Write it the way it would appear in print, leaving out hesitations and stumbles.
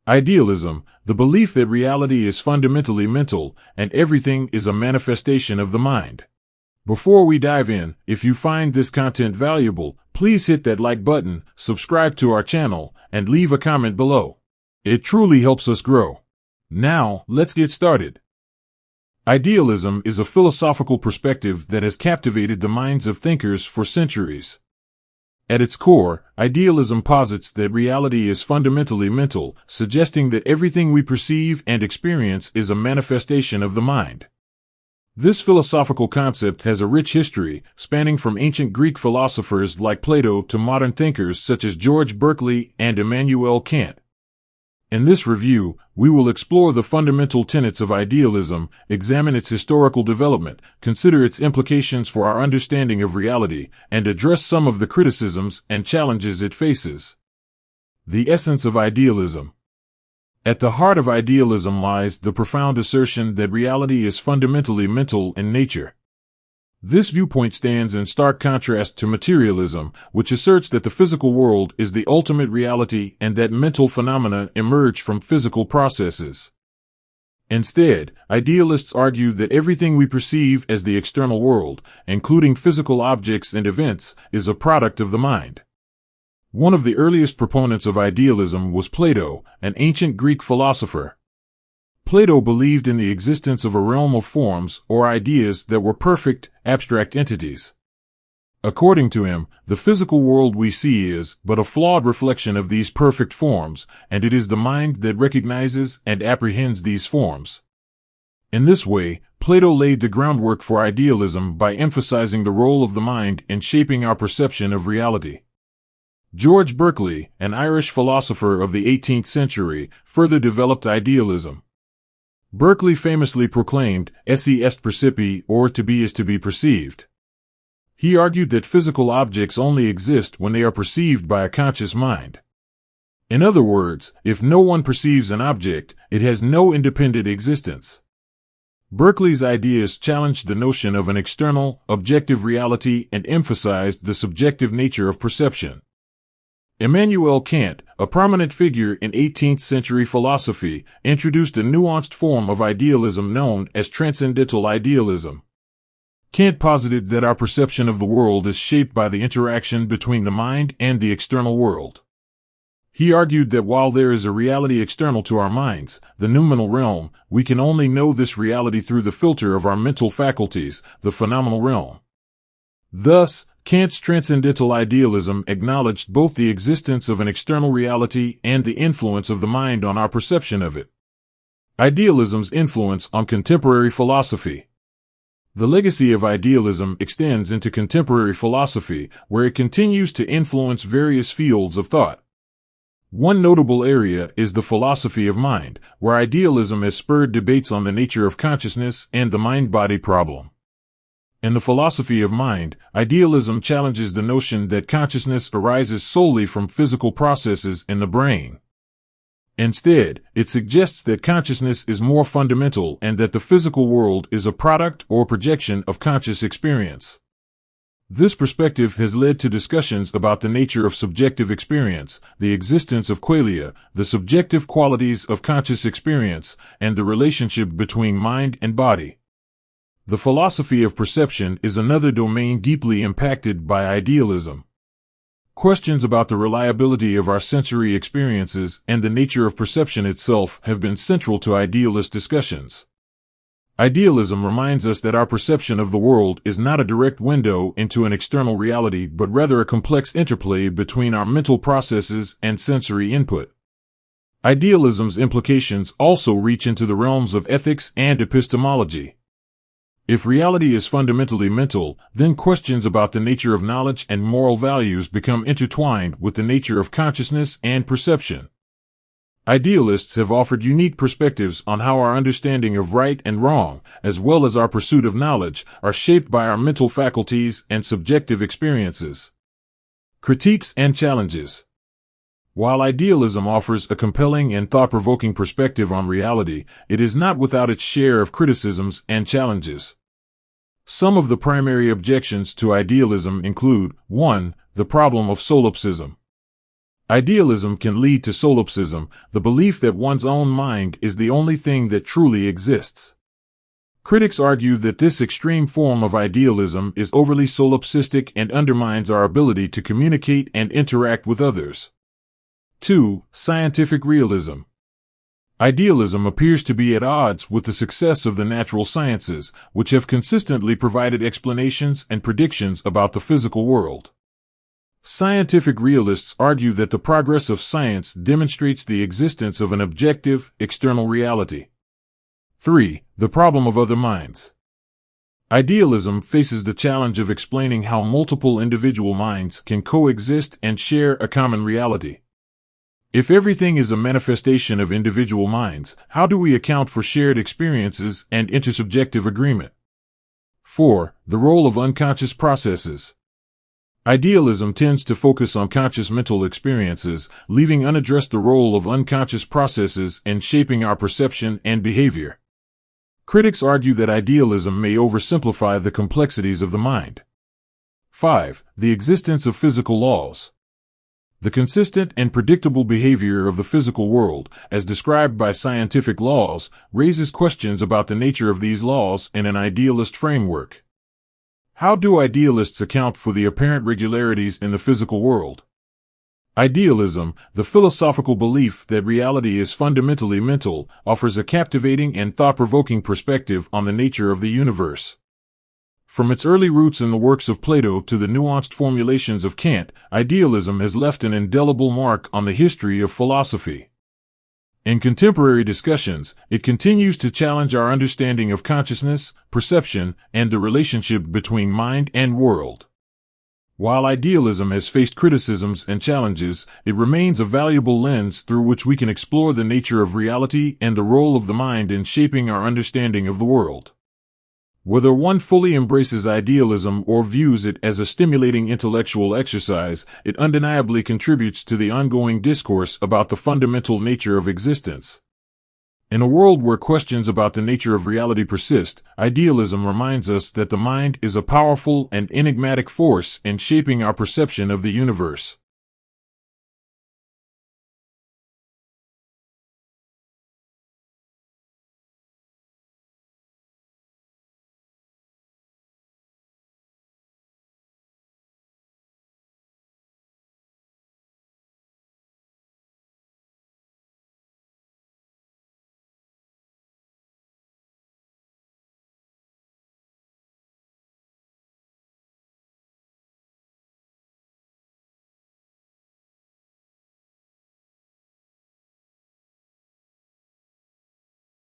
Idealism, the belief that reality is fundamentally mental and everything is a manifestation of the mind. Before we dive in, if you find this content valuable, please hit that like button, subscribe to our channel, and leave a comment below. It truly helps us grow. Now, let's get started. Idealism is a philosophical perspective that has captivated the minds of thinkers for centuries. At its core, idealism posits that reality is fundamentally mental, suggesting that everything we perceive and experience is a manifestation of the mind. This philosophical concept has a rich history, spanning from ancient Greek philosophers like Plato to modern thinkers such as George Berkeley and Emmanuel Kant. In this review, we will explore the fundamental tenets of idealism, examine its historical development, consider its implications for our understanding of reality, and address some of the criticisms and challenges it faces. The essence of idealism. At the heart of idealism lies the profound assertion that reality is fundamentally mental in nature. This viewpoint stands in stark contrast to materialism, which asserts that the physical world is the ultimate reality and that mental phenomena emerge from physical processes. Instead, idealists argue that everything we perceive as the external world, including physical objects and events, is a product of the mind. One of the earliest proponents of idealism was Plato, an ancient Greek philosopher. Plato believed in the existence of a realm of forms or ideas that were perfect, abstract entities. According to him, the physical world we see is but a flawed reflection of these perfect forms, and it is the mind that recognizes and apprehends these forms. In this way, Plato laid the groundwork for idealism by emphasizing the role of the mind in shaping our perception of reality. George Berkeley, an Irish philosopher of the 18th century, further developed idealism. Berkeley famously proclaimed, "Esse est percipi," or to be is to be perceived. He argued that physical objects only exist when they are perceived by a conscious mind. In other words, if no one perceives an object, it has no independent existence. Berkeley's ideas challenged the notion of an external, objective reality and emphasized the subjective nature of perception. Emmanuel Kant, a prominent figure in 18th century philosophy, introduced a nuanced form of idealism known as transcendental idealism. Kant posited that our perception of the world is shaped by the interaction between the mind and the external world. He argued that while there is a reality external to our minds, the noumenal realm, we can only know this reality through the filter of our mental faculties, the phenomenal realm. Thus, Kant's transcendental idealism acknowledged both the existence of an external reality and the influence of the mind on our perception of it. Idealism's influence on contemporary philosophy. The legacy of idealism extends into contemporary philosophy, where it continues to influence various fields of thought. One notable area is the philosophy of mind, where idealism has spurred debates on the nature of consciousness and the mind-body problem. In the philosophy of mind, idealism challenges the notion that consciousness arises solely from physical processes in the brain. Instead, it suggests that consciousness is more fundamental and that the physical world is a product or projection of conscious experience. This perspective has led to discussions about the nature of subjective experience, the existence of qualia, the subjective qualities of conscious experience, and the relationship between mind and body. The philosophy of perception is another domain deeply impacted by idealism. Questions about the reliability of our sensory experiences and the nature of perception itself have been central to idealist discussions. Idealism reminds us that our perception of the world is not a direct window into an external reality but rather a complex interplay between our mental processes and sensory input. Idealism's implications also reach into the realms of ethics and epistemology. If reality is fundamentally mental, then questions about the nature of knowledge and moral values become intertwined with the nature of consciousness and perception. Idealists have offered unique perspectives on how our understanding of right and wrong, as well as our pursuit of knowledge, are shaped by our mental faculties and subjective experiences. Critiques and challenges. While idealism offers a compelling and thought-provoking perspective on reality, it is not without its share of criticisms and challenges. Some of the primary objections to idealism include: 1. The problem of solipsism. Idealism can lead to solipsism, the belief that one's own mind is the only thing that truly exists. Critics argue that this extreme form of idealism is overly solipsistic and undermines our ability to communicate and interact with others. 2. Scientific realism. Idealism appears to be at odds with the success of the natural sciences, which have consistently provided explanations and predictions about the physical world. Scientific realists argue that the progress of science demonstrates the existence of an objective, external reality. 3. The problem of other minds. Idealism faces the challenge of explaining how multiple individual minds can coexist and share a common reality. If everything is a manifestation of individual minds, how do we account for shared experiences and intersubjective agreement? 4. The role of unconscious processes. Idealism tends to focus on conscious mental experiences, leaving unaddressed the role of unconscious processes in shaping our perception and behavior. Critics argue that idealism may oversimplify the complexities of the mind. 5. The existence of physical laws. The consistent and predictable behavior of the physical world, as described by scientific laws, raises questions about the nature of these laws in an idealist framework. How do idealists account for the apparent regularities in the physical world? Idealism, the philosophical belief that reality is fundamentally mental, offers a captivating and thought-provoking perspective on the nature of the universe. From its early roots in the works of Plato to the nuanced formulations of Kant, idealism has left an indelible mark on the history of philosophy. In contemporary discussions, it continues to challenge our understanding of consciousness, perception, and the relationship between mind and world. While idealism has faced criticisms and challenges, it remains a valuable lens through which we can explore the nature of reality and the role of the mind in shaping our understanding of the world. Whether one fully embraces idealism or views it as a stimulating intellectual exercise, it undeniably contributes to the ongoing discourse about the fundamental nature of existence. In a world where questions about the nature of reality persist, idealism reminds us that the mind is a powerful and enigmatic force in shaping our perception of the universe.